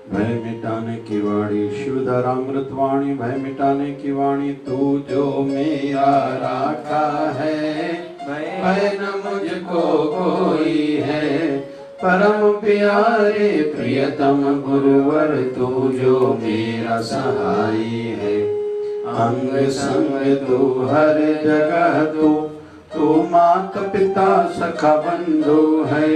भय मिटाने की वाणी, शिवधरामृत वाणी, भय मिटाने की वाणी, तू जो मेरा राखा है, भय न मुझको कोई है। परम प्यारे प्रियतम गुरुवर, तू जो मेरा सहाई है। अंग संग तू हर जगह, तू माता पिता सखा बंधु है।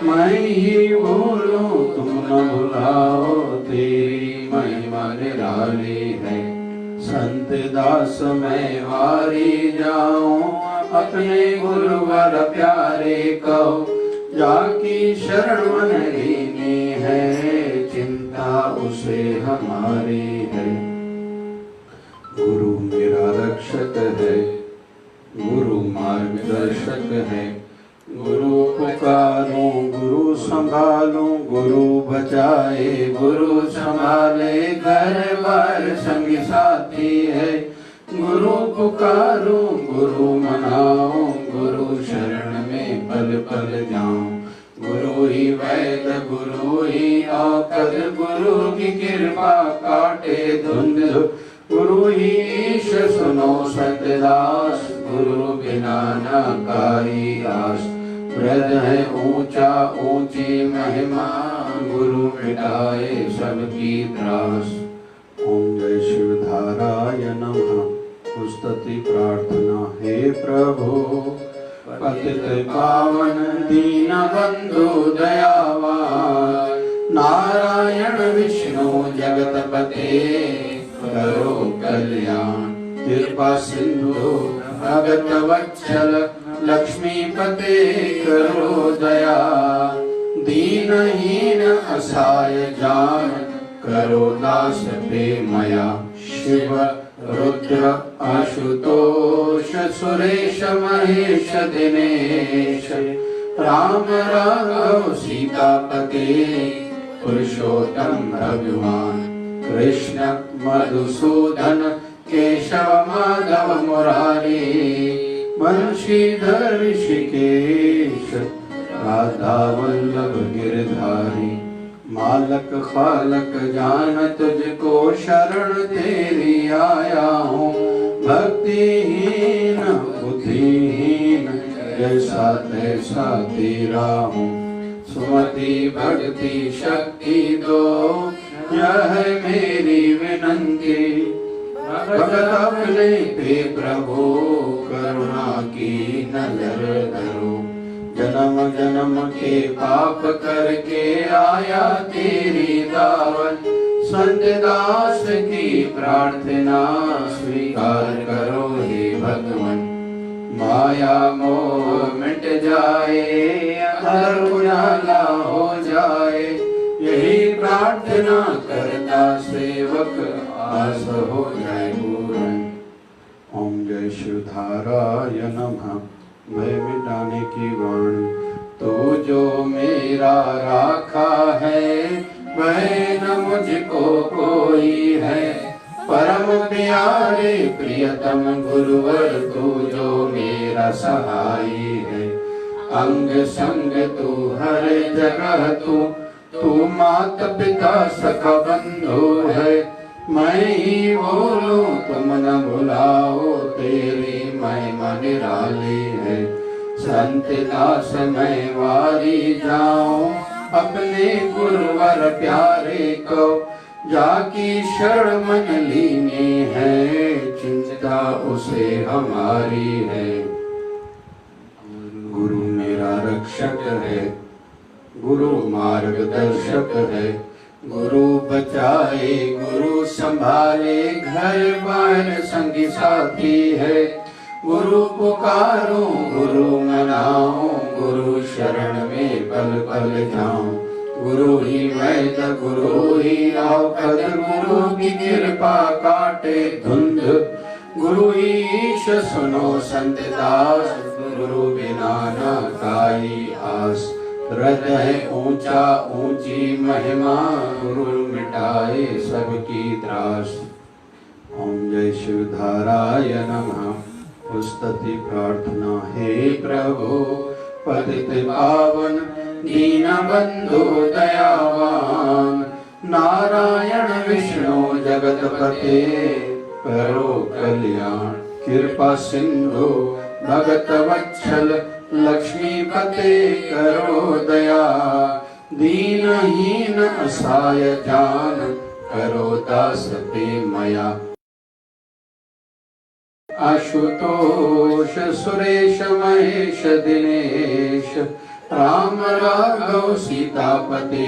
मैं ही बोलूं तुम न भुलाओ, तेरी महिमा निराली है। संत दास मैं वारी जाऊं, अपने गुरुवर प्यारे कहो। जाकी शरण मन लीनी है, चिंता उसे हमारी है। गुरु मेरा रक्षक है, गुरु मार्गदर्शक है। गुरु पुकारूं, गुरु संभालूं, गुरु बचाए, गुरु संभाले, घर बार संगी साथी है। गुरु पुकारूं, गुरु मनाऊं, गुरु शरण में पल पल जाऊं। गुरु ही वैद, गुरु ही औषध, गुरु की कृपा काटे धुंध। गुरु ही ईश सुनो सतदास, गुरु बिना न काई आस। ब्रज है ऊंचा ऊंची महिमा, गुरु मिटाए सबकी त्रास। ओम जय शिवधाराय नमः। स्तुति प्रार्थना, हे प्रभु पतित पावन दीन बंधु दयावान। नारायण विष्णु जगतपते, करो कल्याण। कृपा सिंधु भगत वत्सल, लक्ष्मीपते करो दया। दीनहीन असहाय जान, करो दास पे मया। शिव रुद्र आशुतोष, सुरेश महेश दिनेश। राम राघव सीतापते, पुरुषोत्तम भगवान। कृष्ण मधुसूदन, केशव माधव मुरारी। बंशीधर ऋषिकेश, राधा वल्लभ गिरधारी। मालक खालक जान तुझको, शरण तेरी आया हूँ। भक्तिहीन बुद्धिहीन, जैसा तैसा तेरा हूँ। सुमति भक्ति शक्ति दो, यह है मेरी विनंती। भगत अपने पे प्रभु, करुणा की नजर धरो। जन्म जन्म के पाप करके आया तेरी दावत। संत दास की प्रार्थना स्वीकार करो हे भगवान। माया मोह मिट जाए, अंधर उजाला हो जाए। यही प्रार्थना करता सेवक, आस हो जाए पूर्ण। ओम जय शिवधाराय नमः। भय मिटाने की वाणी, तू जो मेरा राखा है। भय न मुझको कोई है। परम प्यारे प्रियतम गुरुवर, तू जो मेरा सहाई है। अंग संग तू हर जगह, तू माता पिता सखा बंधु है। मैं ही बोलूं तुम न भुलाओ, तेरी महिमा निराली है। संत दास मैं वारी जाऊं, अपने गुरुवर प्यारे को। जाकी शरण मन लीनी है, चिंता उसे हमारी है। गुरु मेरा रक्षक है, गुरु मार्गदर्शक है। गुरु बचाए, गुरु संभाले, घर बार संगी साथी है। गुरु पुकारूं, गुरु मनाऊं, गुरु शरण में पल पल जाऊं। गुरु ही वैद, गुरु ही औषध, गुरु की कृपा काटे धुंध। गुरु ही ईश सुनो संत दास, गुरु बिना न काई आस। रज है ऊंचा ऊंची महिमा, गुरु मिटाए सबकी त्रास। ओम जय शिवधाराय नमः। स्तुति प्रार्थना, हे प्रभु पतित पावन दीन बंधु दयावान। जगतपते करो कल्याण। कृपा सिंधु भगत वत्सल लक्ष्मीपते करो दया। दीनहीन असहाय जान करो दास प्रेमया। आशुतोष सुरेश महेश दिनेश राम राघव सीतापते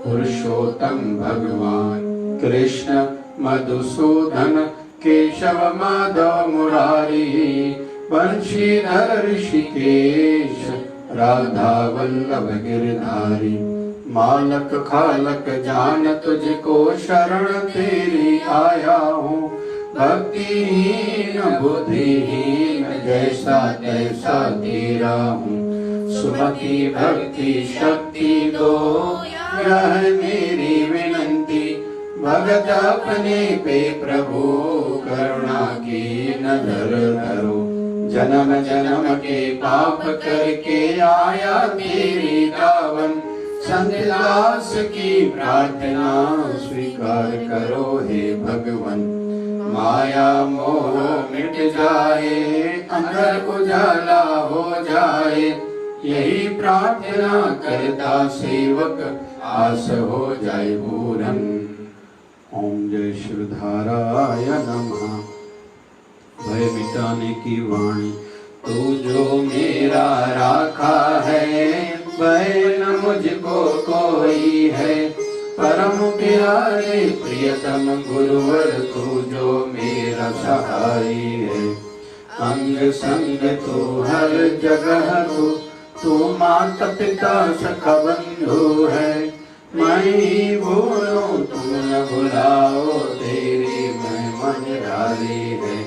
पुरुषोत्तम भगवान। कृष्ण मधुसूदन केशव माधव मुरारी बंशीधर ऋषिकेश राधा वल्लभ गिरधारी। मालक खालक जान तुझको शरण तेरी आया हूँ। भक्तिहीन बुद्धिहीन जैसा तैसा तेरा हूँ। सुमति भक्ति शक्ति दो यह मेरी विनंती। भगत अपने पे प्रभु करुणा की नजर धरो। जन्म जन्म के पाप करके आया तेरी दावन। संतदास की प्रार्थना स्वीकार करो हे भगवन। माया मोह मिट जाए अंदर उजाला हो जाए। यही प्रार्थना करता सेवक आस हो जाए पूरन। ओम जय शिवधाराय नमः। भय मिटाने की वाणी तू जो मेरा राखा है। भय न मुझको कोई है। परम प्यारे प्रियतम गुरुवर तू जो मेरा सहाय है। अंग संग तू हर जगह तू माता पिता सखा बंधु है। मैं ही भूलूं तुम न भुलाओ तेरी महिमा निराली है।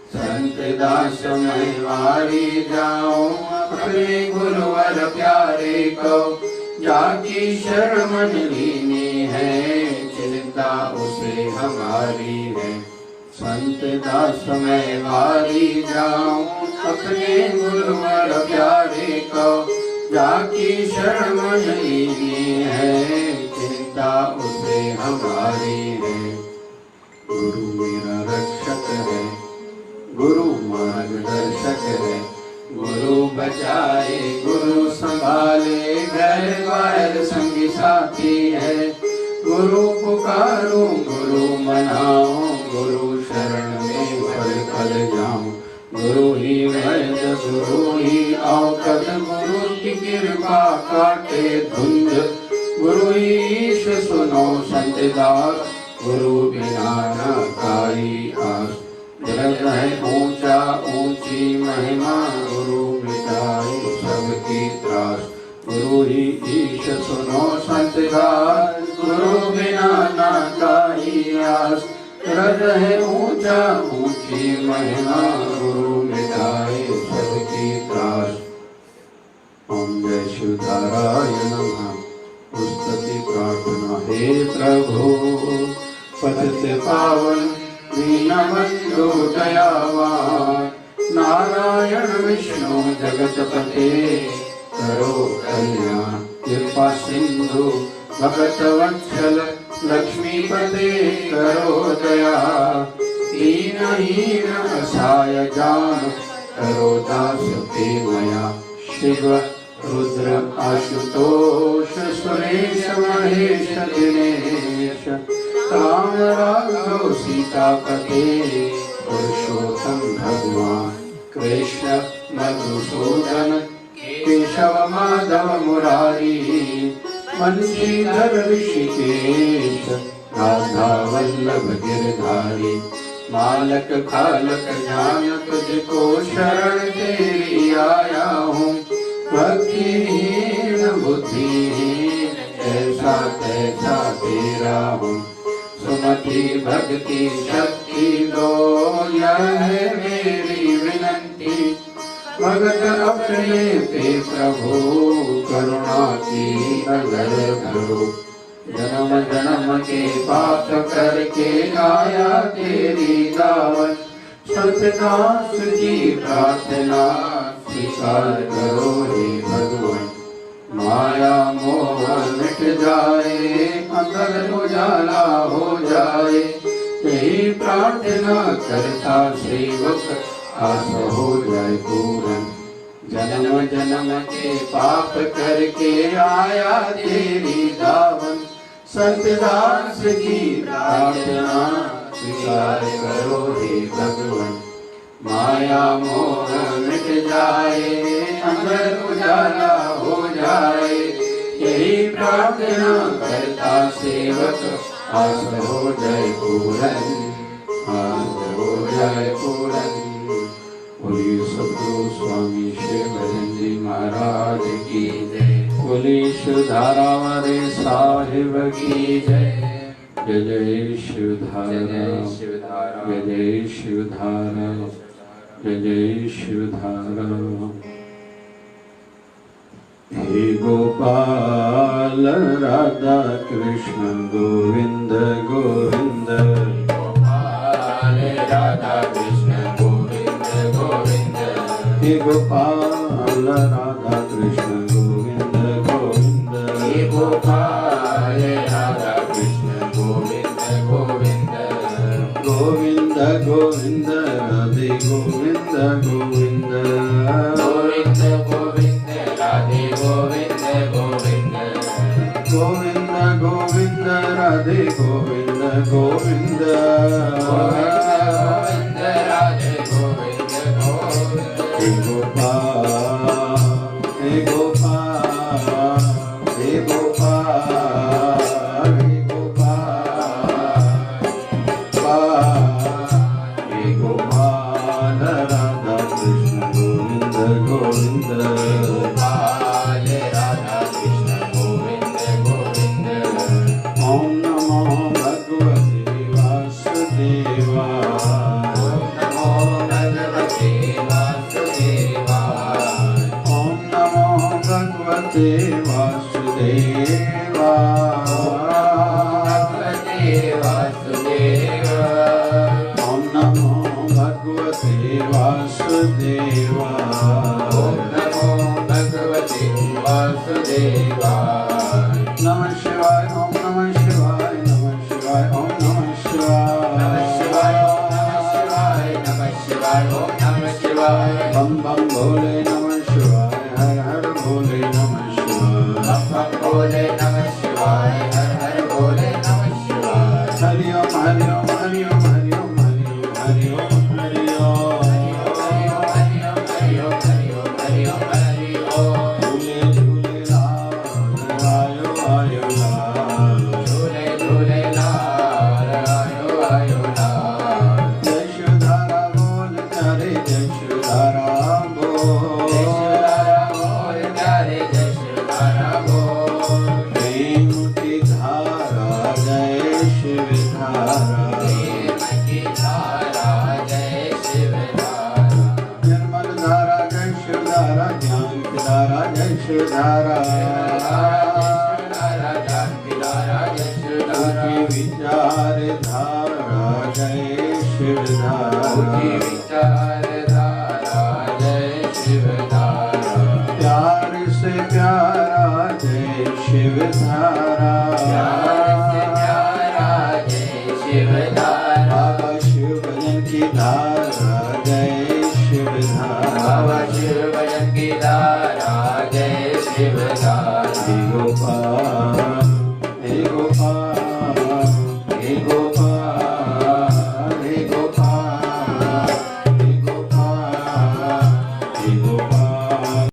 संत दास मैं वारी जाऊं अपने गुरुवर प्यारे को। जाकी शरण लीनी है चिंता उसे हमारी है। संत दास मैं वारी जाऊं अपने गुरुवर प्यारे को। जाकी शरण लीनी है चिंता उसे हमारी है। गुरु मेरा रक्षक है गुरु मार्गदर्शक है। गुरु बचाए गुरु संभाले घर बार संगी साथी है। गुरु पुकारूं गुरु मनाऊं गुरु शरण में पल पल जाऊं। गुरु ही वैद्य गुरु ही औषध गुरु की कृपा काटे धुंध। गुरु ईश सुनो संत दास गुरु बिना न काई आस। जग है ऊंचा ऊंची महिमा गुरु मिटाए सबकी त्रास। गुरु ही ईश सुनो संत दास गुरु बिना ना काई आस। जग है ऊंचा ऊंची महिमा गुरु मिटाए सबकी त्रास। ओम जय शिवधाराय नमः। स्तुति प्रार्थना हे प्रभु पतित पावन दीनबंधु दयावान। नारायण विष्णु जगतपते करो कल्याण। कृपा सिंधु भगत वत्सल लक्ष्मीपते करो दया। दीनहीन असहाय जान करो दास प्रेमया। शिव रुद्र आशुतोष सुरेश महेश दिनेश राम राघव सीतापते पुरुषोत्तम भगवान। कृष्ण मधुसूदन केशव माधव मुरारी बंशीधर ऋषिकेश राधा वल्लभ गिरधारी। मालक खालक जान तुझको शरण तेरी आया हूँ। भक्तिहीन बुद्धिहीन ऐसा तैसा तेरा हूँ। सुमति भक्ति शक्ति दो यह है मेरी विनंती। भगत अपने पे प्रभु करुणा की नजर धरो। जन्म जन्म के पाप करके आया तेरी दावत। सतदास की प्रार्थना स्वीकार करो हे भगवान। माया मोह मिट जाए अंदर उजाला हो जाए। प्रार्थना करता सेवक आस हो जाए पूरन। जन्म जन्म के पाप करके आया तेरी दावन, सतदास की प्रार्थना स्वीकार करो हे भगवन। माया मोह मिट जाए, अंदर उजाला हो जाए, यही प्रार्थना करता सेवक आस हो जाए पूरन, आस हो जाए पूरन। बोलिए सद्गुरु स्वामी श्री भजन जी महाराज की जय। बोलिए शिवधारा वाले साहिब की जय। जय जय शिवधारा, जय जय शिवधारा, जय जय शिवधारा। हे गोपाल राधा कृष्ण गोविंद गोविंद, गोपाल राधा कृष्ण गोविंद गोविंद, हे गोपाल राधा कृष्ण गोविंद गोविंद, हे गोपाल राधा कृष्ण गोविंद गोविंद, गोविंद गोविंद राधे गोविंद गोविंद, गोविंद गोविंद राधे गोविंद गोविंद, गोविंद गोविंद राधे गोविंद गोविंद, गोविंद राधे गोविंद गोविंद। हे गोपाल, हे गोपाल, हे गोपाल, हे गोपाल, हे गोपाल राधा कृष्ण गोविंद गोविंद, गोपाल राधा कृष्ण गोविंद गोविंद। ओम नमो भगवते वासुदेवाय, ओम नमो भगवते वासुदेवाय, ओम नमो भगवते वासुदेवाय, ओम नमो भगवते वासुदेवाय, ओम नमो भगवते वासुदेवाय। नमः शिवाय, ओम नमः शिवाय, नमः शिवाय, ओम नमः शिवाय, नमः शिवाय, नमः शिवाय, नमः शिवाय, ओम नमः शिवाय। बम बम भोले नमः शिवाय, हर हर भोले नमः शिवाय, बम बम भोले नमः शिवाय, हर हर भोले नमः शिवाय। हरि ओम हरि ओम हरि ओम हरि ओम हरि ओम हरि ओम हरि ओम हरि ओम हरि ओम हरि ओम हरि ओम हरि ओम। झूले झूले लाल आयो आयो लाल, झूले झूले लाल आयो आयो लाल। जय शिवधारा बोल प्यारे, जय शिवधारा बोल, जय शिवधारा बोल प्यारे, जय शिवधारा बोल। प्रेम की धारा जय शिवधारा, प्रेम की धारा जय शिवधारा। निर्मल धारा जय शिवधारा, ज्ञान की धारा जय शिवधारा, ज्ञान की धारा जय शिवधारा। विचार धारा जय शिवधारा, विचार धारा जय शिवधारा। प्यार से प्यारा जय शिवधारा, प्यार से प्यारा जय शिवधारा। बाबा शिव भजन की धारा जय शिवधारा, बाबा शिव भजन की धारा जय शिवधारा। हे गोपाल, हे गोपाल, हे गोपाल, हे गोपाल, हे गोपाल, हे गोपाल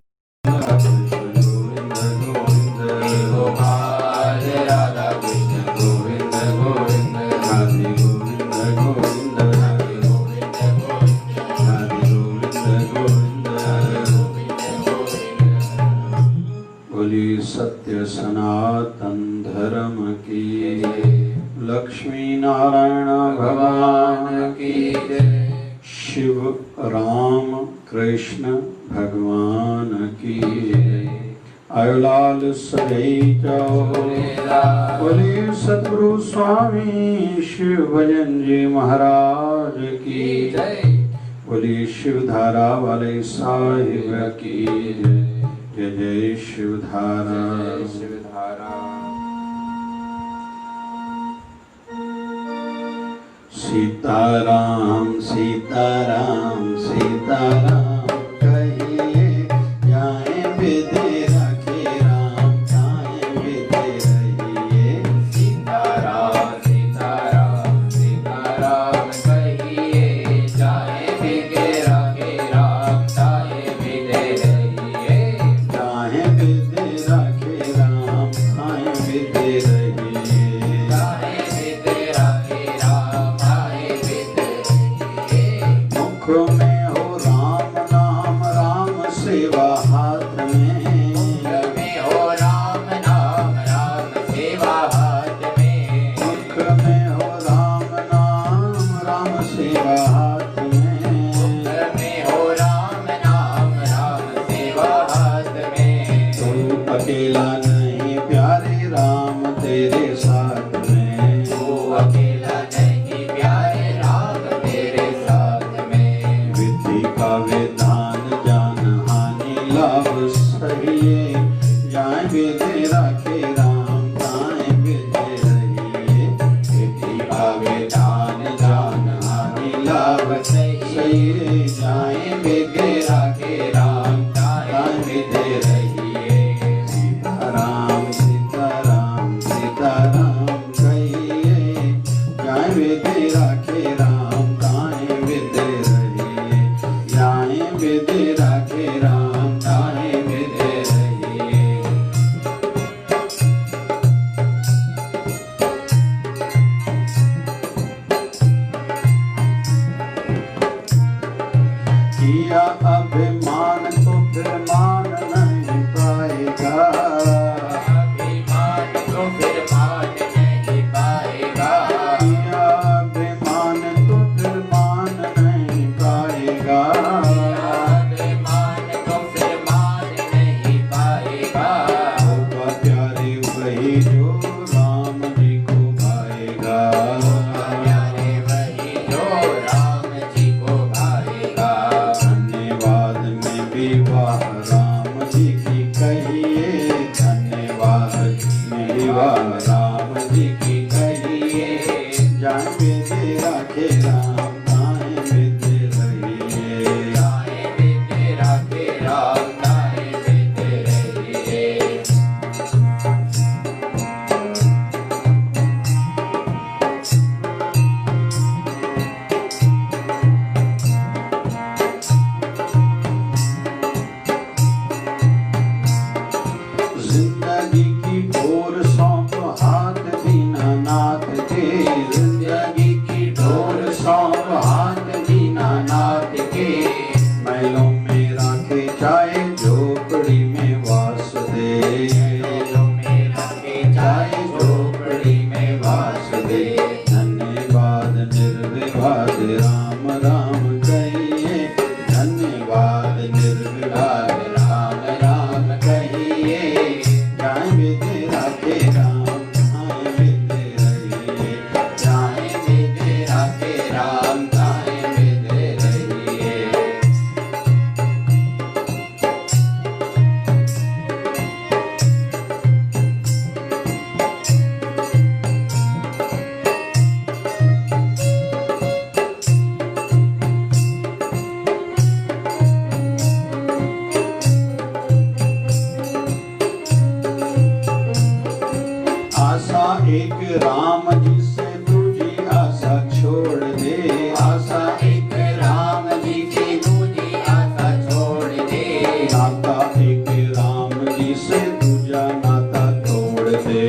कृष्ण गोविंद गोविंद, हे गोपाल राधा कृष्ण गोविंद गोविंद, राधे गोविंद गोविंद, राधे गोविंद गोविंद, राधे गोविंद गोविंद, गोविंद गोविंद। बोली सत्य सनातन धर्म की, लक्ष्मी नारायण भगवान की जय। शिव राम कृष्ण भगवान की जय। आयुलाल सदै जाओ, बोले सद्गुरु स्वामी शिव भजन जी महाराज की जय। बोले शिवधारा वाले साहिब की जय। जय जय शिवधारा, शिवधारा। सीताराम सीताराम सीताराम कहिए जाए विधि रखे राम जाए विधि रहिए। सीताराम सीताराम सीताराम कहिए जाए विधि रखे राम जाए विधि रहिए। जाए विधि रखे राम जाए विधि रहिए। जाए विधि रखे राम जाए विधि रहिए। मुख में हो राम नाम राम सेवा हाथ में। मुख में हो राम नाम राम सेवा हाथ में। मुख में हो राम नाम राम सेवा हाथ में। मुख में हो राम नाम राम सेवा हाथ में। तू अकेला नहीं प्यारे राम तेरे साथ में। तू अकेला नहीं प्यारे राम तेरे साथ में। विधि का विधान जान हानि लाभ सहिए जाए विधि रखे राम जाए विधि रहिए। विधि का विधान जान हानि लाभ सहिए जाए विधि रखे राम जाए विधि रहिए। सीताराम सीताराम सीताराम कहिए जाए विधि रखे राम जाए विधि रहिए। जाए विधि रखे राम जाए विधि रहिए। किया अभिमान तो फिर मान नहीं पाएगा। अभिमान तो फिर मान नहीं पाएगा। किया अभिमान तो फिर मान नहीं पाएगा। अभिमान तो फिर मान नहीं पाएगा। होगा प्यारे वही जो राम जी को भाएगा। प्यारे वही जो राम जी को भाएगा। धन्यवाद में विवाह राम जी की कहिए। धन्यवाद में विवाह राम जी की कहिए जाए विधि रखे राम जाए विधि रहिए। जाए विधि रखे राम जाए विधि रहिए। जिंदगी की ढोर सौंप हाथ दीनानाथ के। जिंदगी की ढोर सौंप हाथ दीनानाथ के। महलों में राखे चाहे झोपड़ी में वास दे। महलों में रखे चाहे झोपड़ी में वास दे। धन्यवाद निर्विवाद राम राम कहिए। धन्यवाद निर्विवाद राम राम कहिए जाए विधि रखे राम जाए विधि रहिए। जाए विधि रखे राम जाए विधि रहिए। आशा एक राम जी से दूजी आशा छोड़ दे। आशा एक राम जी की दूजी आशा छोड़ दे। नाता एक राम जी से दूजा नाता तोड़ दे।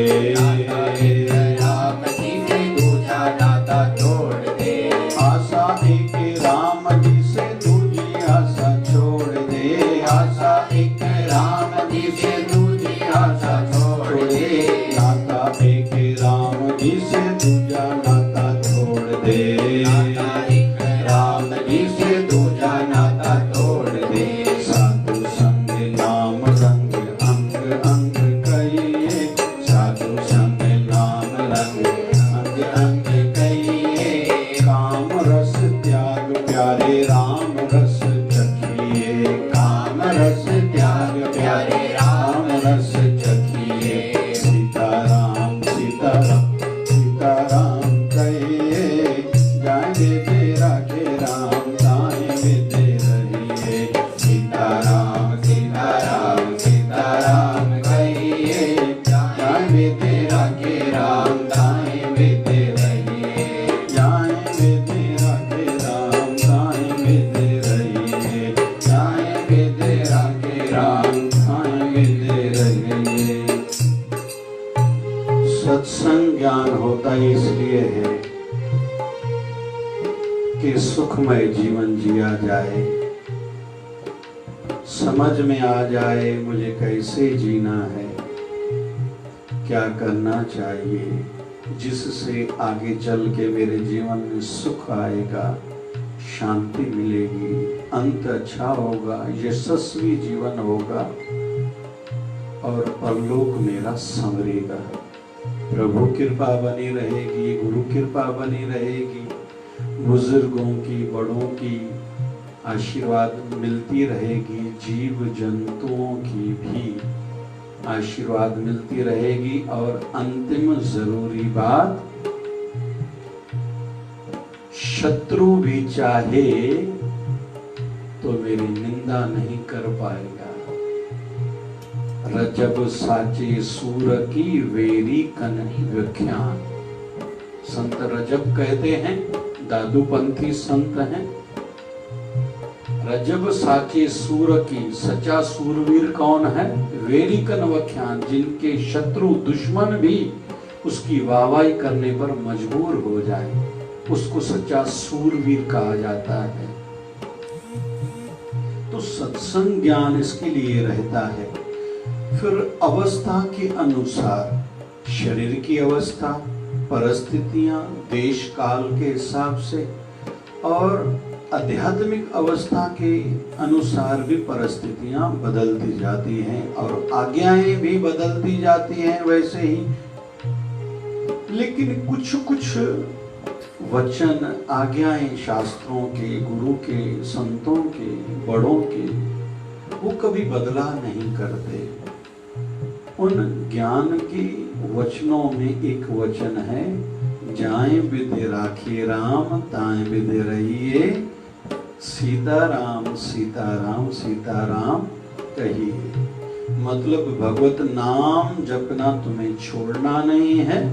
एक राम जी से दूजा नाता तोड़ दे। आशा एक राम जी से दूजी आशा छोड़ दे। आशा एक राम जी से दूजी आशा छोड़ दे। नाता एक राम जी से दूजा सत्संग ज्ञान होता ही इसलिए है कि सुखमय जीवन जिया जाए, समझ में आ जाए मुझे कैसे जीना है, क्या करना चाहिए, जिससे आगे चल के मेरे जीवन में सुख आएगा, शांति मिलेगी, अंत अच्छा होगा, यशस्वी जीवन होगा और परलोक मेरा संवरेगा। प्रभु कृपा बनी रहेगी, गुरु कृपा बनी रहेगी, बुजुर्गों की, बड़ों की आशीर्वाद मिलती रहेगी, जीव जंतुओं की भी आशीर्वाद मिलती रहेगी। और अंतिम जरूरी बात, शत्रु भी चाहे तो मेरी निंदा नहीं कर पाएगा। रजब साचे सूर की वेरी कन्हई व्याख्यान। संत रजब कहते हैं, दादूपंथी संत हैं, रजब साचे सूर की, सच्चा सूरवीर कौन है? वेरी कन व्याख्यान, जिनके शत्रु दुश्मन भी उसकी वाहवाही करने पर मजबूर हो जाए, उसको सच्चा सूरवीर कहा जाता है। तो सत्संग ज्ञान इसके लिए रहता है। फिर अवस्था के अनुसार, शरीर की अवस्था, परिस्थितियां, देश काल के हिसाब से और आध्यात्मिक अवस्था के अनुसार भी परिस्थितियां बदलती जाती हैं और आज्ञाएं भी बदलती जाती हैं वैसे ही। लेकिन कुछ कुछ वचन, आज्ञाएं शास्त्रों के, गुरु के, संतों के, बड़ों के, वो कभी बदला नहीं करते। उन ज्ञान के वचनों में एक वचन है, जाए विधि राखिए राम, ताए विधि रहिए, सीताराम सीताराम सीताराम कहिए। मतलब भगवत नाम जपना तुम्हें छोड़ना नहीं है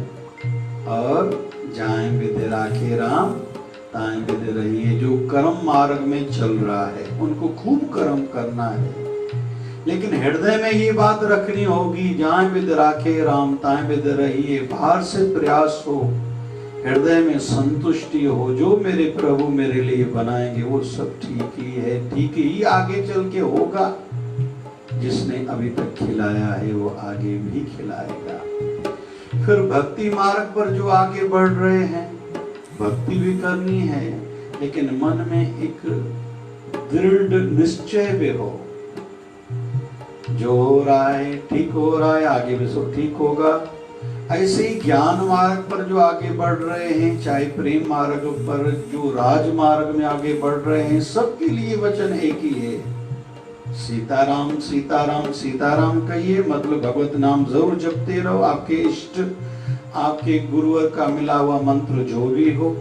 और जाए विधि राखे राम, ताए विधि रहिए। जो कर्म मार्ग में चल रहा है उनको खूब कर्म करना है, लेकिन हृदय में ये बात रखनी होगी, जाए विधि राखे राम, ताए विधि रहिए। बाहर से प्रयास हो, हृदय में संतुष्टि हो, जो मेरे प्रभु मेरे लिए बनाएंगे वो सब ठीक ही है, ठीक ही आगे चल के होगा। जिसने अभी तक खिलाया है वो आगे भी खिलाएगा। फिर भक्ति मार्ग पर जो आगे बढ़ रहे हैं, भक्ति भी करनी है, लेकिन मन में एक दृढ़ निश्चय भी हो, जो हो रहा है ठीक हो रहा है, आगे भी सब ठीक होगा। ऐसे ही ज्ञान मार्ग पर जो आगे बढ़ रहे हैं, चाहे प्रेम मार्ग पर, जो राजमार्ग में आगे बढ़ रहे हैं, सबके लिए वचन एक ही है, सीताराम सीताराम सीताराम कहिए। मतलब भगवत नाम जरूर जपते रहो, आपके इष्ट, आपके गुरुवर का मिला हुआ मंत्र जो भी हो,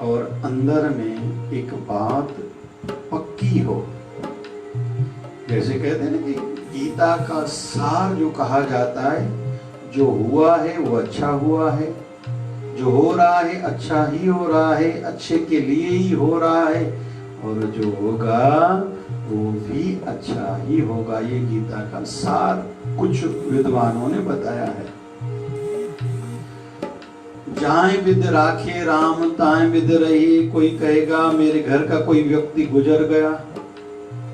और अंदर में एक बात पक्की हो। जैसे कहते हैं ना कि गीता का सार जो कहा जाता है, जो हुआ है वो अच्छा हुआ है, जो हो रहा है अच्छा ही हो रहा है, अच्छे के लिए ही हो रहा है, और जो होगा वो भी अच्छा ही होगा। ये गीता का सार कुछ विद्वानों ने बताया है। जाए विधि राखे राम, ताए विधि रही। कोई कहेगा मेरे घर का कोई व्यक्ति गुजर गया,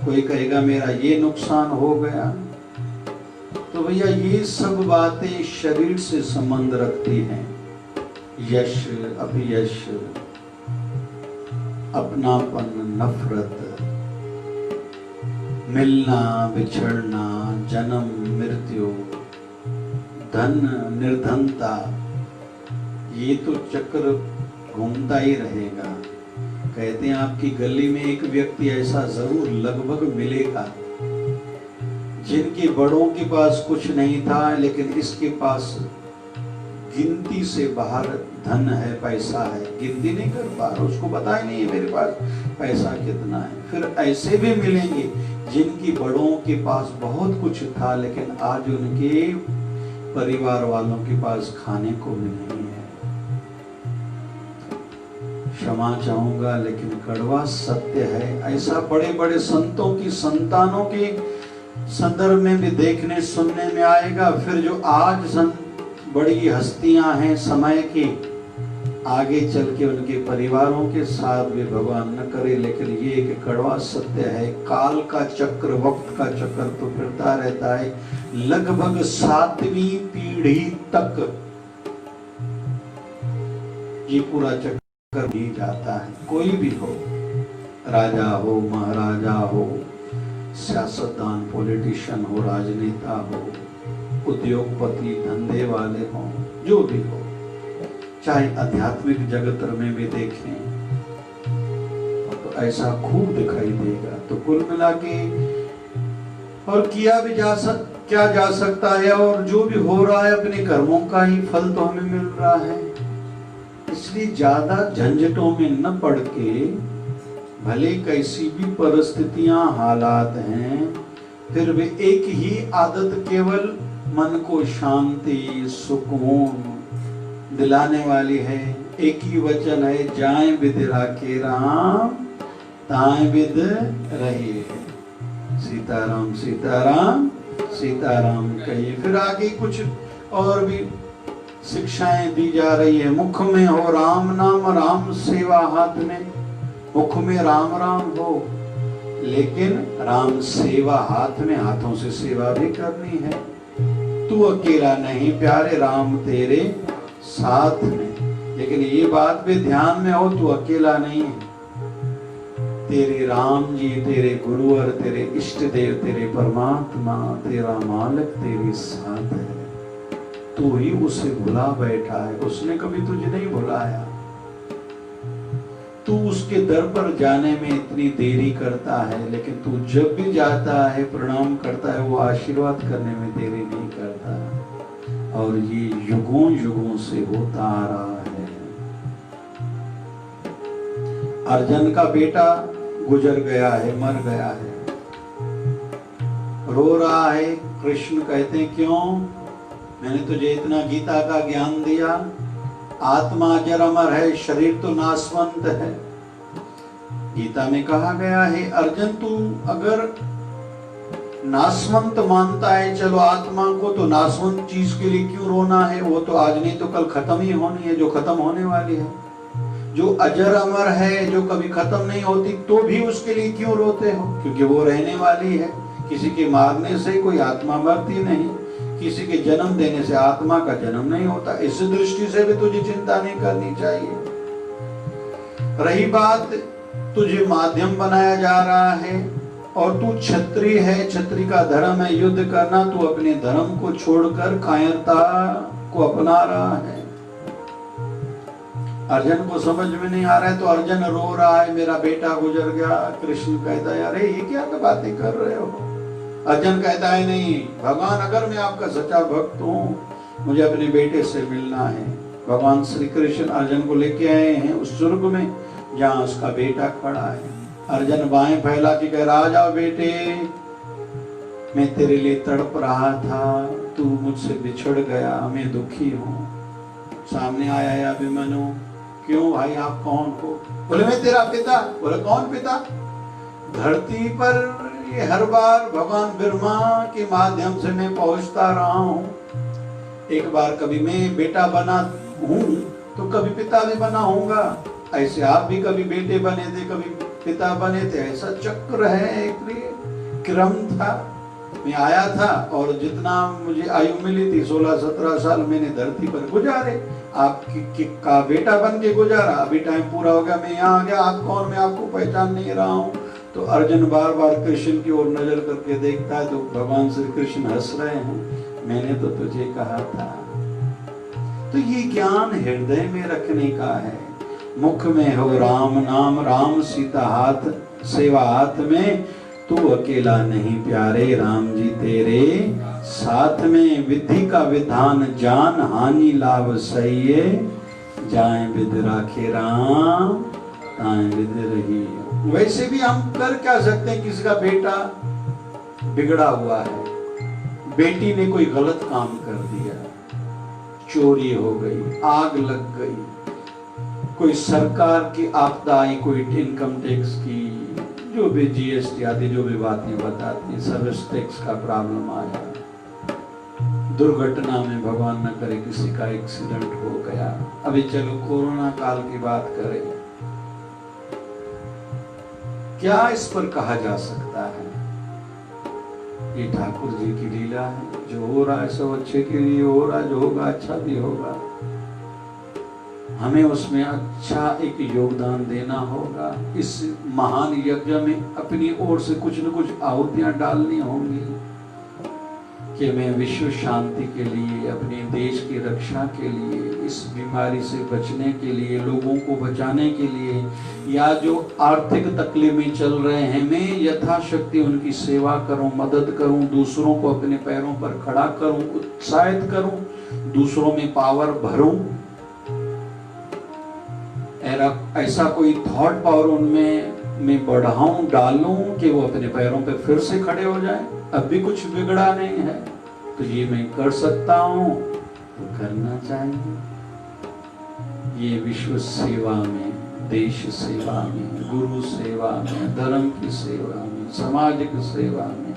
कोई कहेगा मेरा ये नुकसान हो गया। तो भैया ये सब बातें शरीर से संबंध रखती हैं। यश, अपयश, अपनापन, नफरत, मिलना, बिछड़ना, जन्म, मृत्यु, धन, निर्धनता, ये तो चक्र घूमता ही रहेगा। कहते हैं आपकी गली में एक व्यक्ति ऐसा जरूर लगभग मिलेगा जिनके बड़ों के पास कुछ नहीं था, लेकिन इसके पास गिनती से बाहर धन है, पैसा है, गिनती नहीं कर पा रहा, उसको पता ही नहीं है मेरे पास पैसा कितना है। फिर ऐसे भी मिलेंगे जिनकी बड़ों के पास बहुत कुछ था, लेकिन आज उनके परिवार वालों के पास खाने को भी नहीं है। क्षमा चाहूंगा लेकिन कड़वा सत्य है। ऐसा बड़े बड़े संतों की संतानों के संदर्भ में भी देखने सुनने में आएगा। फिर जो आज बड़ी हस्तियां हैं समय की, आगे चल के उनके परिवारों के साथ भी भगवान न करे, लेकिन ये एक कड़वा सत्य है, काल का चक्र, वक्त का चक्र तो फिरता रहता है। लगभग 7वीं पीढ़ी तक ये पूरा चक्कर भी जाता है। कोई भी हो, राजा हो, महाराजा हो, सियासतदान, पॉलिटिशियन हो, राजनेता हो, उद्योगपति, धंधे वाले हो, जो भी हो, चाहे आध्यात्मिक जगत में भी देखें तो ऐसा खूब दिखाई देगा। तो कुल मिला के और किया भी क्या जा सकता है, और जो भी हो रहा है अपने कर्मों का ही फल तो हमें मिल रहा है। इसलिए ज्यादा झंझटों में न पड़ के, भले कैसी भी परिस्थितियां, हालात हैं, फिर भी एक ही आदत केवल मन को शांति, सुकून दिलाने वाली है। एक ही वचन है, जाएं विद राखे राम, ताएं विद रहिए। सीताराम सीताराम सीताराम कहिए। फिर आगे कुछ और भी शिक्षाएं दी जा रही है। मुख में हो राम नाम, राम सेवा हाथ में। मुख में राम राम हो, लेकिन राम सेवा हाथ में, हाथों से सेवा भी करनी है। तू अकेला नहीं प्यारे, राम तेरे साथ में। लेकिन ये बात भी ध्यान में हो, तू अकेला नहीं है। तेरे राम जी, तेरे गुरुवर, तेरे इष्ट देव, तेरे परमात्मा, तेरा मालिक तेरे साथ है। तू ही उसे भुला बैठा है, उसने कभी तुझे नहीं भुलाया। तू उसके दर पर जाने में इतनी देरी करता है, लेकिन तू जब भी जाता है, प्रणाम करता है, वो आशीर्वाद करने में देरी नहीं करता। और ये युगों युगों से होता आ रहा है। अर्जुन का बेटा गुजर गया है, मर गया है, रो रहा है। कृष्ण कहते हैं क्यों? मैंने तुझे इतना गीता का ज्ञान दिया, आत्मा अजर अमर है, शरीर तो नाशवंत है। गीता में कहा गया है अर्जुन, तू अगर नाशवंत मानता है, चलो आत्मा को, तो नाशवंत चीज के लिए क्यों रोना है? वो तो आज नहीं तो कल खत्म ही होनी है, जो खत्म होने वाली है। जो अजर अमर है, जो कभी खत्म नहीं होती, तो भी उसके लिए क्यों रोते हो? क्योंकि वो रहने वाली है। किसी के मारने से कोई आत्मा मरती नहीं, किसी के जन्म देने से आत्मा का जन्म नहीं होता। इस दृष्टि से भी तुझे चिंता नहीं करनी चाहिए। रही बात, तुझे माध्यम बनाया जा रहा है और तू क्षत्रिय है, क्षत्रिय का धर्म है युद्ध करना, तू अपने धर्म को छोड़कर कायरता को अपना रहा है। अर्जुन को समझ में नहीं आ रहा है, तो अर्जुन रो रहा है, मेरा बेटा गुजर गया। कृष्ण कहता है, अरे ये क्या बातें कर रहे हो? अर्जुन कहता है, नहीं भगवान, अगर मैं आपका सच्चा भक्त हूँ, मुझे अपने बेटे से मिलना है। भगवान श्री कृष्ण अर्जुन को लेके आए हैं उस स्वर्ग में जहाँ उसका बेटा खड़ा है। अर्जुन बाएं फैला के कह रहा, आ जाओ बेटे, मैं तेरे लिए तड़प रहा था, तू मुझसे बिछड़ गया, मैं दुखी हूँ। सामने आया है अभिमन्यु, क्यों भाई आप कौन हो? बोले मैं तेरा पिता। बोले कौन पिता? धरती पर ये हर बार भगवान ब्रह्मा के माध्यम से मैं पहुंचता रहा हूँ। एक बार कभी मैं बेटा बना हूँ तो कभी पिता भी बना होऊंगा। ऐसे आप भी कभी बेटे बने थे, कभी पिता बने थे। ऐसा चक्र है, एक क्रम था। मैं आया था और जितना मुझे आयु मिली थी 16-17 साल मैंने धरती पर गुजारे, आपकी का बेटा बन के गुजारा। अभी टाइम पूरा हो गया, मैं यहाँ आ गया, आप कौन? मैं आपको पहचान नहीं रहा हूँ। तो अर्जुन बार बार कृष्ण की ओर नजर करके देखता है, तो भगवान श्री कृष्ण हंस रहे हैं, मैंने तो तुझे कहा था। तो ये ज्ञान हृदय में रखने का है। मुख में हो राम नाम, राम सीता हाथ सेवा हाथ में, तू अकेला नहीं प्यारे, राम जी तेरे साथ में। विधि का विधान जान, हानि लाभ सही, जाए विद राखे राम, ताए विद रही। वैसे भी हम कर क्या सकते हैं? किसी का बेटा बिगड़ा हुआ है, बेटी ने कोई गलत काम कर दिया, चोरी हो गई, आग लग गई, कोई सरकार की आपदा आई, कोई इनकम टैक्स की, जो भी जीएसटी आदि जो भी बातें बताती हैं, सर्विस टैक्स का प्रॉब्लम आया, दुर्घटना में भगवान न करे किसी का एक्सीडेंट हो गया। अभी चलो कोरोना काल की बात करें, क्या इस पर कहा जा सकता है? ये ठाकुर जी की लीला है, जो हो रहा है सब अच्छे के लिए हो रहा है, जो होगा अच्छा भी होगा। हमें उसमें अच्छा एक योगदान देना होगा। इस महान यज्ञ में अपनी ओर से कुछ न कुछ आहुतियां डालनी होंगी कि मैं विश्व शांति के लिए, अपने देश की रक्षा के लिए, इस बीमारी से बचने के लिए, लोगों को बचाने के लिए, या जो आर्थिक तकलीफें चल रहे हैं, मैं यथाशक्ति उनकी सेवा करूं, मदद करूं, दूसरों को अपने पैरों पर खड़ा करूं, उत्साहित करूं, दूसरों में पावर भरूं। ऐसा कोई थॉट पावर उनमें मैं बढ़ाऊं, डालूं कि वो अपने पैरों पे फिर से खड़े हो जाएं। अब भी कुछ बिगड़ा नहीं है तो ये मैं कर सकता हूं तो करना चाहिए। ये विश्व सेवा में, देश सेवा में, गुरु सेवा में, धर्म की सेवा में, समाज की सेवा में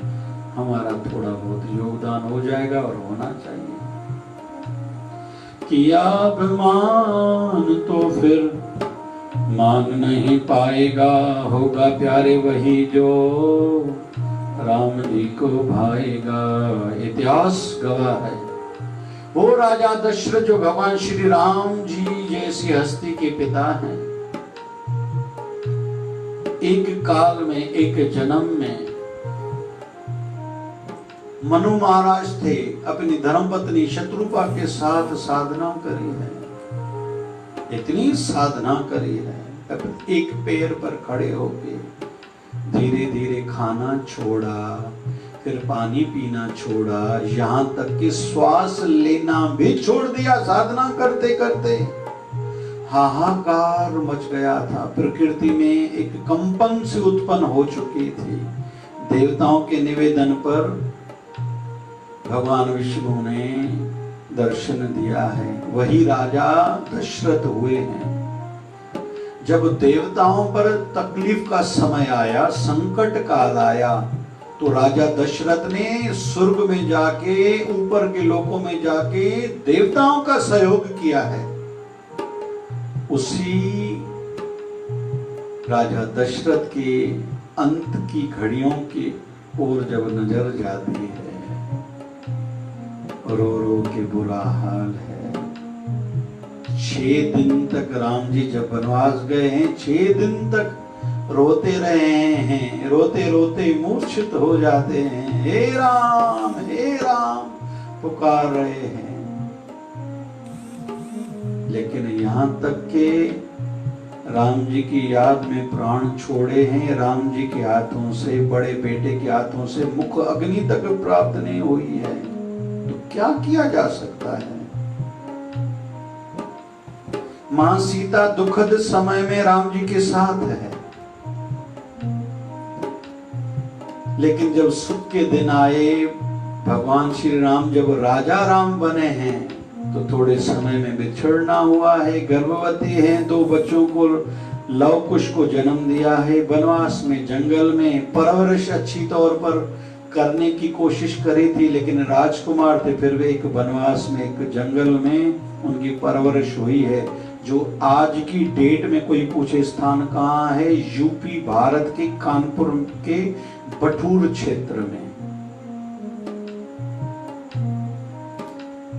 हमारा थोड़ा बहुत योगदान हो जाएगा और होना चाहिए। किया अभिमान तो फिर मान नहीं पाएगा, होगा प्यारे वही जो राम जी को भाएगा। इतिहास गवाह है, वो राजा दशरथ जो भगवान श्री राम जी जैसी हस्ती के पिता हैं, एक काल में, एक जन्म में मनु महाराज थे, अपनी धर्मपत्नी शत्रुपा के साथ साधना करी है, इतनी साधना करी है, एक पैर पर खड़े होके धीरे धीरे खाना छोड़ा, फिर पानी पीना छोड़ा, यहां तक कि श्वास लेना भी छोड़ दिया। साधना करते करते हाहाकार मच गया था, प्रकृति में एक कंपन से उत्पन्न हो चुकी थी। देवताओं के निवेदन पर भगवान विष्णु ने दर्शन दिया है, वही राजा दशरथ हुए हैं। जब देवताओं पर तकलीफ का समय आया, संकट काल आया, तो राजा दशरथ ने स्वर्ग में जाके, ऊपर के लोकों में जाके देवताओं का सहयोग किया है। उसी राजा दशरथ के अंत की घड़ियों की ओर जब नजर जाती है, रो रो के बुरा हाल है। 6 दिन तक राम जी जब वनवास गए हैं, 6 दिन तक रोते रहे हैं, रोते रोते मूर्छित हो जाते हैं, हे राम पुकार रहे हैं। लेकिन यहां तक के राम जी की याद में प्राण छोड़े हैं, राम जी के हाथों से, बड़े बेटे के हाथों से मुख अग्नि तक प्राप्त नहीं हुई है, तो क्या किया जा सकता है? मां सीता दुखद समय में राम जी के साथ है, लेकिन जब सुख के दिन आए, भगवान श्री राम जब राजा राम बने हैं, तो थोड़े समय में बिछड़ना हुआ है। गर्भवती हैं, 2 बच्चों को, लव कुश को जन्म दिया है। वनवास में, जंगल में परवरिश अच्छी तौर पर करने की कोशिश करी थी, लेकिन राजकुमार थे, फिर वे एक वनवास में, एक जंगल में उनकी परवरिश हुई है। जो आज की डेट में कोई पूछे स्थान कहाँ है, यूपी भारत के कानपुर के बठूर क्षेत्र में।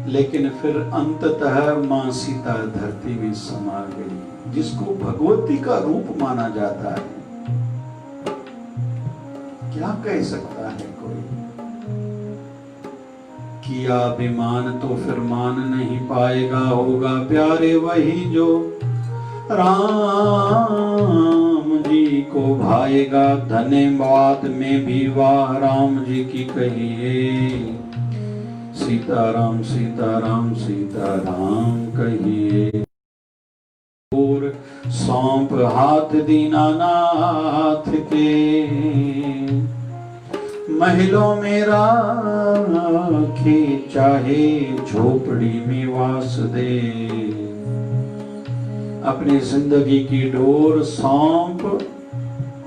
लेकिन फिर अंततः मां सीता धरती में समा गई, जिसको भगवती का रूप माना जाता है। क्या कह सकता है कोई? किया अभिमान तो फिर मान नहीं पाएगा, होगा प्यारे वही जो राम जी को भाएगा। धन्यवाद में भी वाह राम जी की कहिए, सीताराम सीताराम सीताराम कहिए। और सौंप हाथ दीनानाथ के, महलों में राखे, चाहे झोपड़ी में वास दे। अपनी जिंदगी की डोर सौंप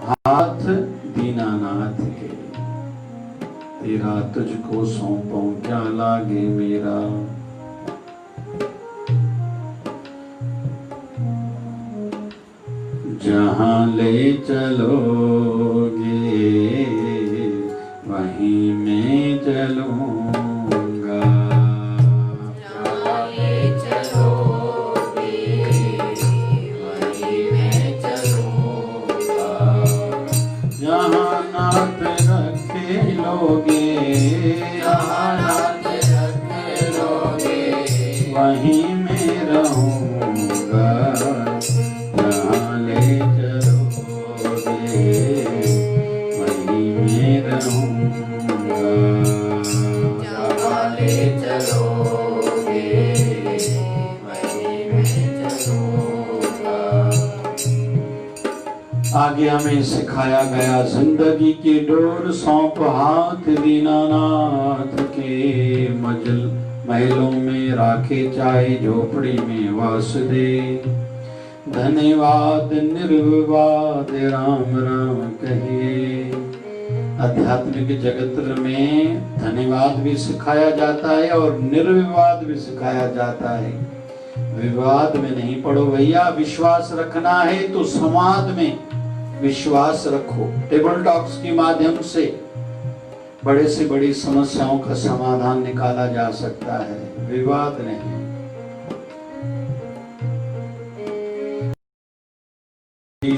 हाथ दीनानाथ के। तेरा तुझको सौंपो क्या लागे मेरा। जहाँ ले चलोगे वहीं मैं चलूँगा। जहाँ ले चलोगे वहीं मैं चलूँगा। जहाँ नाथ रखे लोगे जहाँ नाथ रखे लोगे वहीं मैं रहूँगा। जहाँ ले चलोगे वहीं मैं रहूँगा। जहाँ ले चलोगे वहीं मैं चलूँगा। आगे हमें सिखाया गया जिंदगी की डोर सौंप हाथ दीनानाथ के। महलों में राखे चाहे झोपड़ी में वास दे। धन्यवाद निर्विवाद राम राम कहिए। आध्यात्मिक जगत में धन्यवाद भी सिखाया जाता है और निर्विवाद भी सिखाया जाता है। विवाद में नहीं पड़ो भैया। विश्वास रखना है तो समाज में विश्वास रखो। टेबल टॉक्स के माध्यम से बड़े से बड़ी समस्याओं का समाधान निकाला जा सकता है, विवाद नहीं।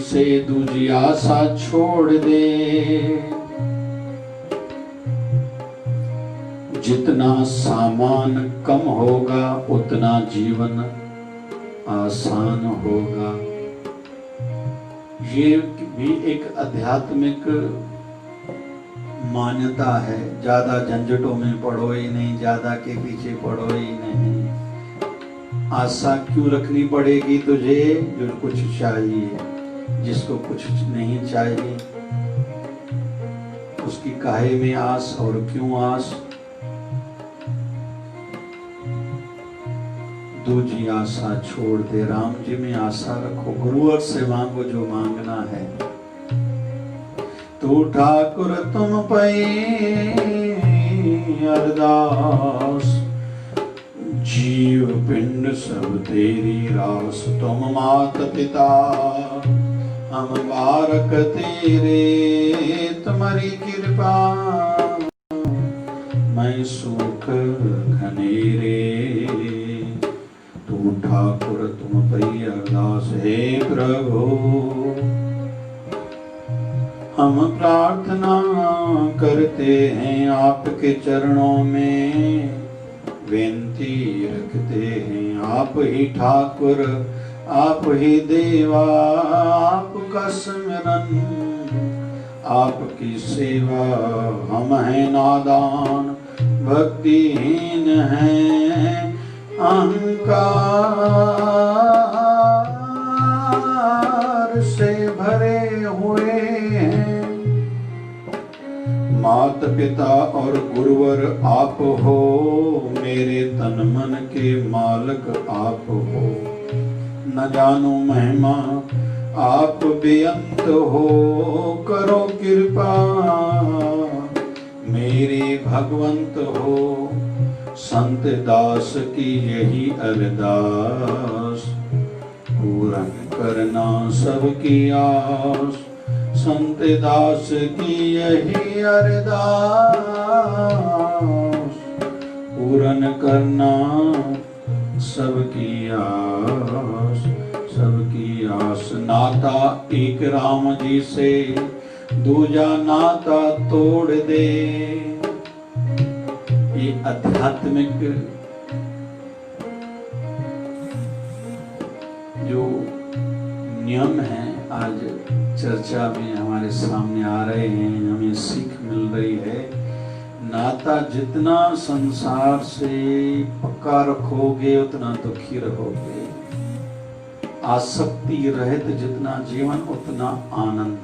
से दूजी आशा छोड़ दे। जितना सामान कम होगा उतना जीवन आसान होगा। ये भी एक आध्यात्मिक मान्यता है। ज्यादा झंझटों में पड़ो ही नहीं, ज्यादा के पीछे पड़ो ही नहीं। आशा क्यों रखनी पड़ेगी तुझे जो कुछ चाहिए। जिसको कुछ नहीं चाहिए उसकी काहे में आस और क्यों आस। दूजी आशा छोड़ दे। राम जी में आशा रखो। गुरुवर से मांगो जो मांगना है। तू ठाकुर तुम पे अरदास। जीव पिंड सब तेरी रास। तुम मात पिता हम बारक तेरे। तुम्हारी कृपा मैं सुख घनेरे। तू ठाकुर तुम पे अरदास हे प्रभु। हम प्रार्थना करते हैं आपके चरणों में। विनती रखते हैं आप ही ठाकुर आप ही देवा। आपका सिमरन आपकी सेवा। हम हैं नादान भक्तिहीन हैं अहंकार से भरे हुए हैं। मात पिता और गुरुवर आप हो। मेरे तन मन के मालिक आप हो। न जानो महिमा आप बेअंत हो। करो कृपा मेरे भगवंत हो। संत दास की यही अरदास। पूरन करना सबकी आस। संत दास की यही अरदास। पूरन करना सबकी आस सबकी आस। नाता एक राम जी से दूजा नाता तोड़ दे। ये आध्यात्मिक जो नियम है आज चर्चा में हमारे सामने आ रहे हैं। हमें सीख मिल रही है। नाता जितना संसार से पक्का रखोगे उतना दुखी रहोगे। आसक्ति रहित जितना जीवन उतना आनंद।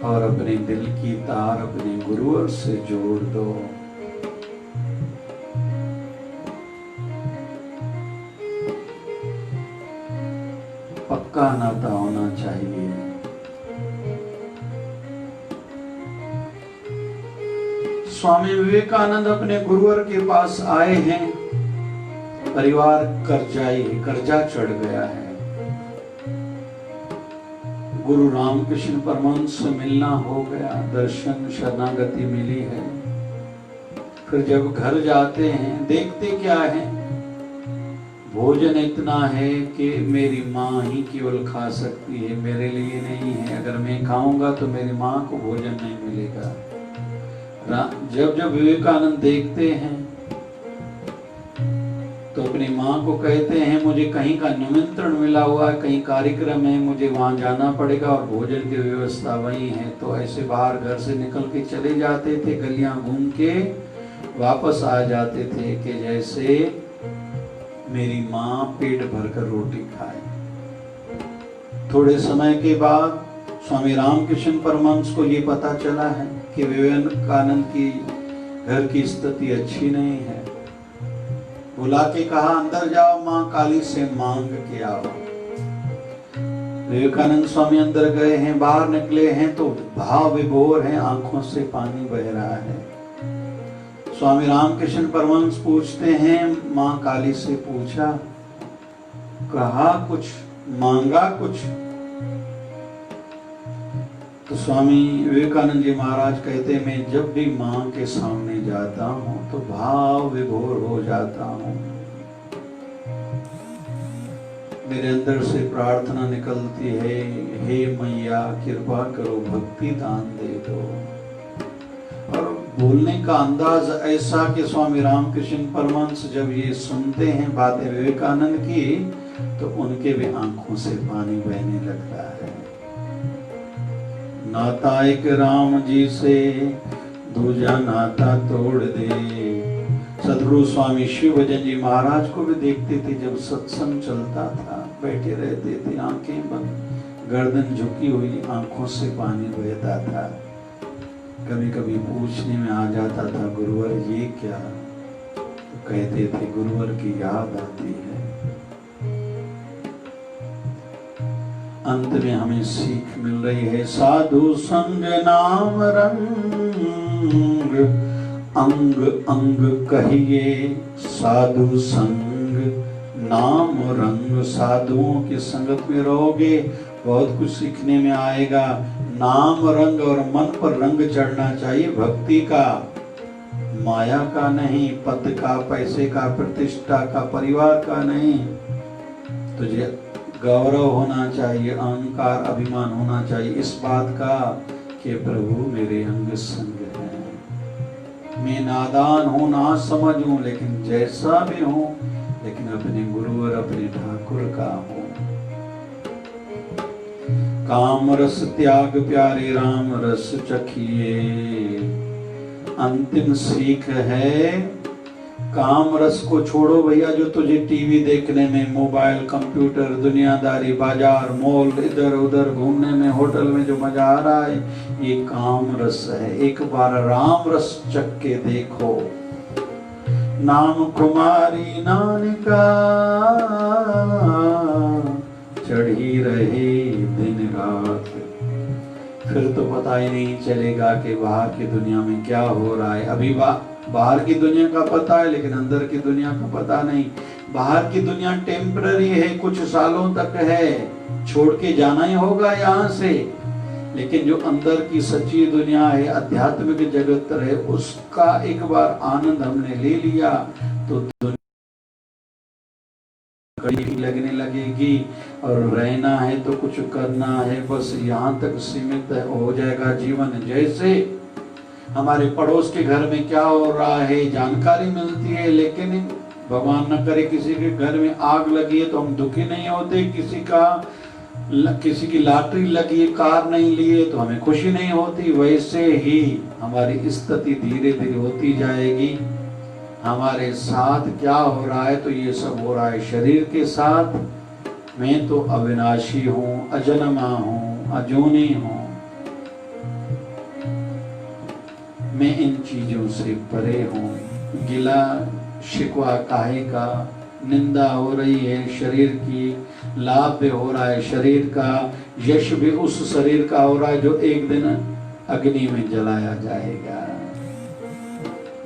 और अपने दिल की तार अपने गुरुवर से जोड़ दो। पक्का नाता होना चाहिए। स्वामी विवेकानंद अपने गुरुवर के पास आए हैं। परिवार कर्जा चढ़ गया है। गुरु रामकृष्ण परमहंस से मिलना हो गया, दर्शन शरणागति मिली है। फिर जब घर जाते हैं देखते क्या है, भोजन इतना है कि मेरी माँ ही केवल खा सकती है, मेरे लिए नहीं है। अगर मैं खाऊंगा तो मेरी माँ को भोजन नहीं मिलेगा। जब जब विवेकानंद देखते हैं तो अपनी माँ को कहते हैं मुझे कहीं का निमंत्रण मिला हुआ है, कहीं कार्यक्रम है, मुझे वहां जाना पड़ेगा और भोजन की व्यवस्था वही है। तो ऐसे बाहर घर से निकल के चले जाते थे, गलियां घूम के वापस आ जाते थे कि जैसे मेरी माँ पेट भरकर रोटी खाए। थोड़े समय के बाद स्वामी रामकृष्ण परमहंस को ये पता चला है कि विवेकानंद की घर की स्थिति अच्छी नहीं है। बुला के कहा अंदर जाओ, माँ काली से मांग के आओ। विवेकानंद स्वामी अंदर गए हैं, बाहर निकले हैं तो भाव विभोर हैं, आंखों से पानी बह रहा है। स्वामी रामकृष्ण परमहंस पूछते हैं, माँ काली से पूछा, कहा कुछ, मांगा कुछ? तो स्वामी विवेकानंद जी महाराज कहते हैं, मैं जब भी माँ के सामने जाता हूँ तो भाव विभोर हो जाता हूँ। मेरे अंदर से प्रार्थना निकलती है, हे मैया कृपा करो, भक्ति दान दे दो। और बोलने का अंदाज ऐसा कि स्वामी रामकृष्ण परमहंस जब ये सुनते हैं बातें विवेकानंद की तो उनके भी आंखों से पानी बहने लगता है। नाता एक राम जी से दूजा नाता तोड़ दे। सदगुरु स्वामी शिव भजन जी महाराज को भी देखते थे, जब सत्संग चलता था बैठे रहते थे, आंखें बंद, गर्दन झुकी हुई, आंखों से पानी बहता था। कभी कभी पूछने में आ जाता था, गुरुवर ये क्या? तो कहते थे गुरुवर की याद आती है। अंत में हमें सीख मिल रही है, साधु संग नाम रंग, अंग अंग कहिए साधु संग नाम रंग। साधुओं की संगत में रहोगे बहुत कुछ सीखने में आएगा। नाम रंग, और मन पर रंग चढ़ना चाहिए भक्ति का, माया का नहीं, पद का, पैसे का, प्रतिष्ठा का, परिवार का नहीं। तुझे गौरव होना चाहिए, अहंकार अभिमान होना चाहिए इस बात का कि प्रभु मेरे अंग संग हैं। मैं नादान हूँ, ना समझ हूँ, लेकिन जैसा भी हूँ, लेकिन अपने गुरु और अपने ठाकुर का हूँ। काम रस त्याग प्यारे राम रस चखिए। अंतिम सीख है, काम रस को छोड़ो भैया, जो तुझे टीवी देखने में, मोबाइल, कंप्यूटर, दुनियादारी, बाजार, मॉल, इधर उधर घूमने में, होटल में जो मजा आ रहा है, ये काम रस है। एक बार राम रस चख के देखो। नाम कुमारी नानिका चढ़ी रहे दिन रात, फिर तो पता ही नहीं चलेगा कि बाहर की दुनिया में क्या हो रहा है। अभी बाहर की दुनिया का पता है, लेकिन अंदर की दुनिया का पता नहीं। बाहर की दुनिया टेम्पररी है, कुछ सालों तक है, छोड़ के जाना ही होगा यहाँ से। लेकिन जो अंदर की सच्ची दुनिया है, आध्यात्मिक जगत है, उसका एक बार आनंद हमने ले लिया तो दुनिया लगने लगेगी। और रहना है तो कुछ करना है, बस यहाँ तक सीमित हो जाएगा जीवन। जैसे हमारे पड़ोस के घर में क्या हो रहा है जानकारी मिलती है, लेकिन भगवान न करे किसी के घर में आग लगी है तो हम दुखी नहीं होते, किसी की लॉटरी लगी है, कार नहीं लिए तो हमें खुशी नहीं होती। वैसे ही हमारी स्थिति धीरे धीरे होती जाएगी। हमारे साथ क्या हो रहा है, तो ये सब हो रहा है शरीर के साथ। मैं तो अविनाशी हूँ, अजन्मा हूँ, अजूनी हूँ, मैं इन चीजों से परे हूँ। गिला शिकवा काहे का, निंदा हो रही है शरीर की, लाभ भी हो रहा है शरीर का, यश भी उस शरीर का हो रहा है जो एक दिन अग्नि में जलाया जाएगा।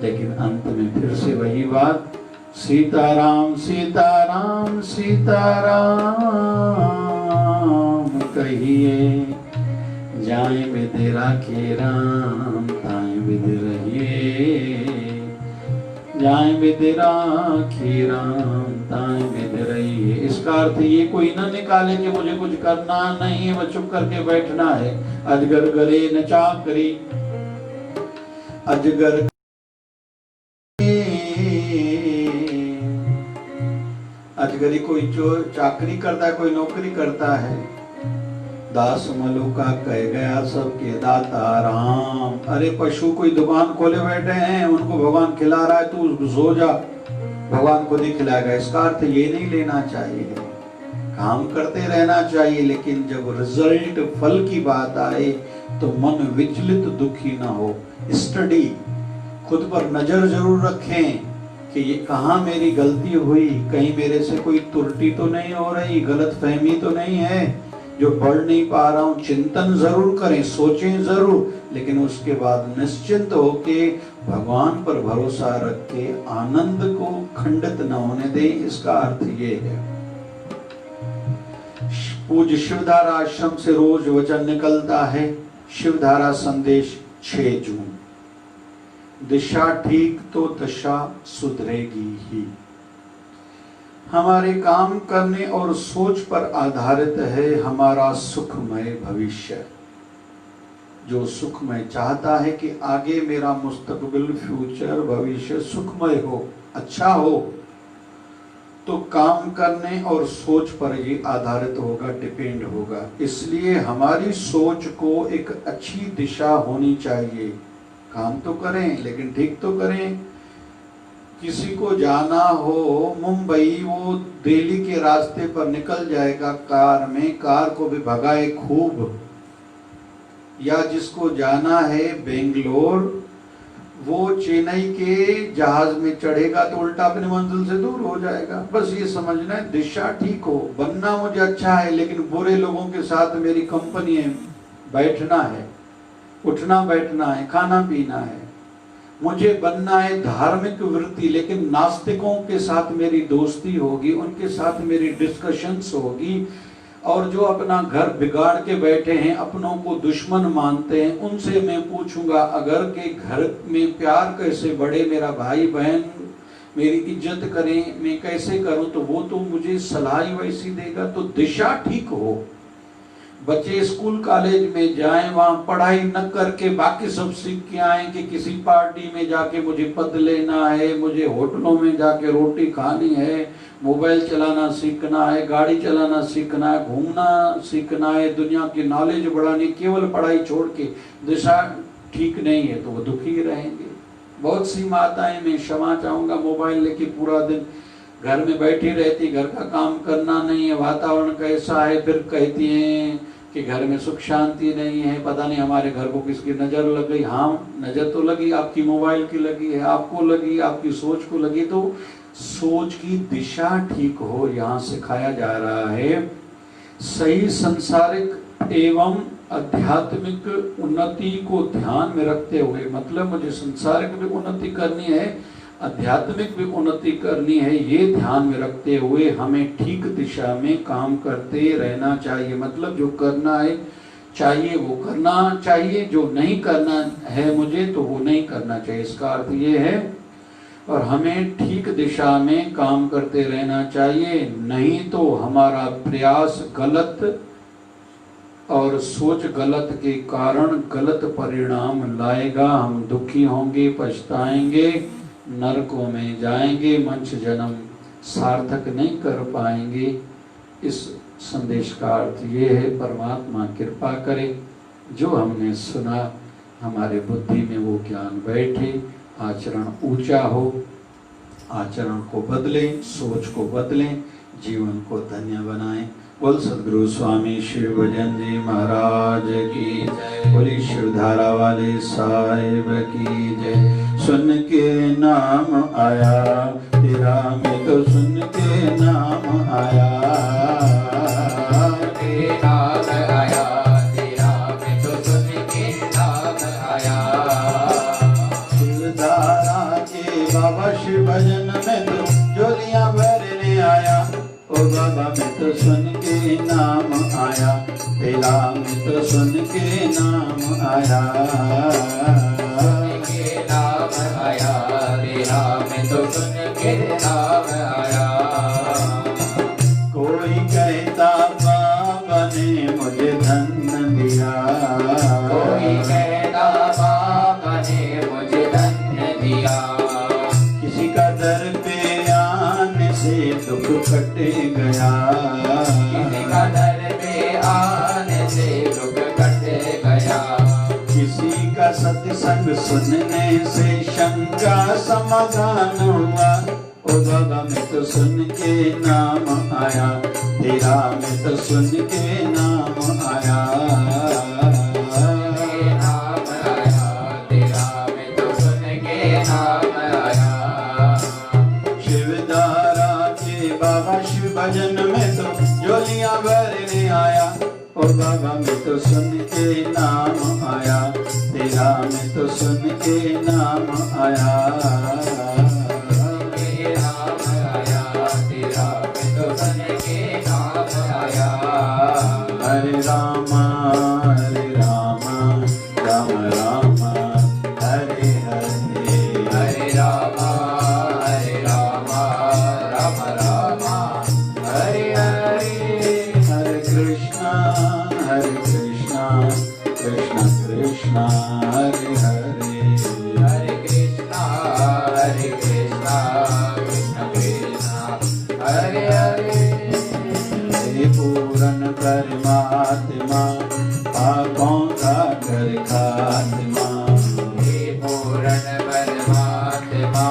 लेकिन अंत में फिर से वही बात, सीताराम सीताराम सीताराम कहिए, जाए बिदेरा के राम ताए बिद रहिए, जाए बिदेरा के राम ताए बिद रहिए। इसका अर्थ ये कोई ना निकाले कि मुझे कुछ करना नहीं है, वो चुप करके बैठना है। अजगर गरे न चाकरी, अजगर अजगरी कोई जो चाकरी करता है, कोई नौकरी करता है। दास मलुका कह गया सबके दाता राम। अरे पशु कोई दुकान खोले बैठे हैं, उनको भगवान खिला रहा है, तू सो जा, भगवान खुद ही खिलाएगा। इसका अर्थ ये नहीं लेना चाहिए, काम करते रहना चाहिए, लेकिन जब रिजल्ट फल की बात आए तो मन विचलित दुखी ना हो। स्टडी, खुद पर नजर जरूर रखें कि ये कहाँ मेरी गलती हुई, कहीं मेरे से कोई त्रुटि तो नहीं हो रही, गलत फहमी तो नहीं है, जो पढ़ नहीं पा रहा हूँ। चिंतन जरूर करें, सोचें जरूर, लेकिन उसके बाद निश्चिंत होके भगवान पर भरोसा रख के आनंद को खंडित न होने दें। इसका अर्थ ये है। पूज्य शिवधारा आश्रम से रोज वचन निकलता है, शिवधारा संदेश 6 जून। दिशा ठीक तो दशा सुधरेगी ही। हमारे काम करने और सोच पर आधारित है हमारा सुखमय भविष्य। जो सुखमय चाहता है कि आगे मेरा मुस्तकबिल, फ्यूचर, भविष्य सुखमय हो, अच्छा हो, तो काम करने और सोच पर ये आधारित होगा, डिपेंड होगा। इसलिए हमारी सोच को एक अच्छी दिशा होनी चाहिए। काम तो करें लेकिन ठीक तो करें। किसी को जाना हो मुंबई, वो दिल्ली के रास्ते पर निकल जाएगा कार में, कार को भी भगाए खूब। या जिसको जाना है बेंगलोर, वो चेन्नई के जहाज में चढ़ेगा तो उल्टा अपनी मंजिल से दूर हो जाएगा। बस ये समझना है, दिशा ठीक हो। बनना मुझे अच्छा है, लेकिन बुरे लोगों के साथ मेरी कंपनी है, बैठना है, उठना बैठना है, खाना पीना है। मुझे बनना है धार्मिक वृत्ति, लेकिन नास्तिकों के साथ मेरी दोस्ती होगी, उनके साथ मेरी डिस्कशंस होगी। और जो अपना घर बिगाड़ के बैठे हैं, अपनों को दुश्मन मानते हैं, उनसे मैं पूछूंगा अगर के घर में प्यार कैसे बढ़े, मेरा भाई बहन मेरी इज्जत करें, मैं कैसे करूं, तो वो तो मुझे सलाह ही वैसी देगा। तो दिशा ठीक हो। बच्चे स्कूल कॉलेज में जाएं, वहां पढ़ाई न करके बाकी सब सीख के आए कि किसी पार्टी में जाके मुझे पद लेना है, मुझे होटलों में जाके रोटी खानी है, मोबाइल चलाना सीखना है, गाड़ी चलाना सीखना है, घूमना सीखना है, दुनिया की नॉलेज बढ़ानी, केवल पढ़ाई छोड़ के दिशा ठीक नहीं है, तो वो दुखी रहेंगे। बहुत सी माताएं, मैं क्षमा चाहूंगा, मोबाइल लेके पूरा दिन घर में बैठी रहती, घर का काम करना नहीं है, वातावरण कैसा है, फिर कहती हैं कि घर में सुख शांति नहीं है, पता नहीं हमारे घर को किसकी नजर लग गई। हाँ, नजर तो लगी, आपकी मोबाइल की लगी है, आपको लगी, आपकी सोच को लगी। तो सोच की दिशा ठीक हो, यहाँ सिखाया जा रहा है। सही संसारिक एवं आध्यात्मिक उन्नति को ध्यान में रखते हुए, मतलब मुझे संसारिक भी उन्नति करनी है, आध्यात्मिक भी उन्नति करनी है, ये ध्यान में रखते हुए हमें ठीक दिशा में काम करते रहना चाहिए। मतलब जो करना है चाहिए वो करना चाहिए, जो नहीं करना है मुझे तो वो नहीं करना चाहिए। इसका अर्थ ये है। और हमें ठीक दिशा में काम करते रहना चाहिए, नहीं तो हमारा प्रयास गलत और सोच गलत के कारण गलत परिणाम लाएगा। हम दुखी होंगे, पछताएंगे, नरकों में जाएंगे, मंच जन्म सार्थक नहीं कर पाएंगे। इस संदेश का अर्थ ये है, परमात्मा कृपा करे, जो हमने सुना हमारे बुद्धि में वो ज्ञान बैठे, आचरण ऊंचा हो, आचरण को बदलें, सोच को बदलें, जीवन को धन्य बनाएं। बोल सदगुरु स्वामी श्री भजन जी महाराज की जय, बोली शिवधारा वाले साहिब की जय। सुन के नाम आया तेरा, मैं तो सुन के नाम आया, के नाम आया तेरा, मैं तो सुन के नाम आया। शिवधारा मित सुन के नाम आया, तेरा मित सुन के नाम आया। के नाम आया, तेरा मित सुन के नाम आया। कोई कहता बाबा ने मुझे धन दिया, कोई कहता बाबा ने मुझे धन दिया। किसी का दर पे आने से दुख कट गया, किसी का दर पे आने से दुख कट गया। किसी का सत्संग सुनने से शंका समाधान हुआ। ओ बाबा मैं तो सुन के नाम आया, तेरा मैं तो सुन के नाम आया। नाम आया, तेरा मैं तो सुन के नाम आया। शिवधारा के बाबा शिव भजन में तो जोलियां भरने आया। ओ बाबा मैं तो सुन के नाम आया, तेरा मैं तो सुन के नाम आया। नाम आया, तेरा मैं तो सुन के नाम आया। हरे रामा राम राम हरे हरे, हरे रामा राम राम हरे हरे। हरे कृष्णा कृष्ण कृष्ण हरे हरे। हरे कृष्णा कृष्ण कृष्ण हरे हरे। हे पूरन परमात्मा पापों का कर खात्मा, हे पूर्ण परमात्मा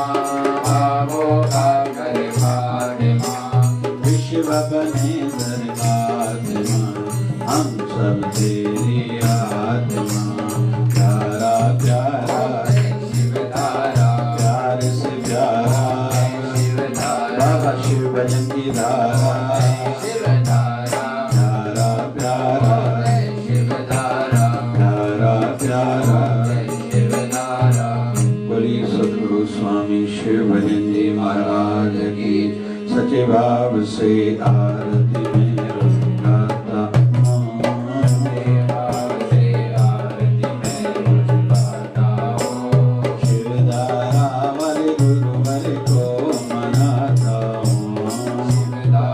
पापों का कर खात्मा। विश्व बने धर्मात्मा हम सब तेरी आत्मा। प्यारा प्यारा शिवधारा, प्यार से प्यारा शिवधारा, बाबा शिव भजन की धारा। शिवधारा, प्यारा प्यारा शिवधारा, प्यारा प्यारा। शिवधारा। बोली सतगुरु स्वामी शिव भजन जी महाराज की सच्चे भाव से आरती में गाता हूँ। सेवा से आरती में रोज गाता हूँ। शिवधारा वाले गुरु वाले को मनाता हूँ। शिवधारा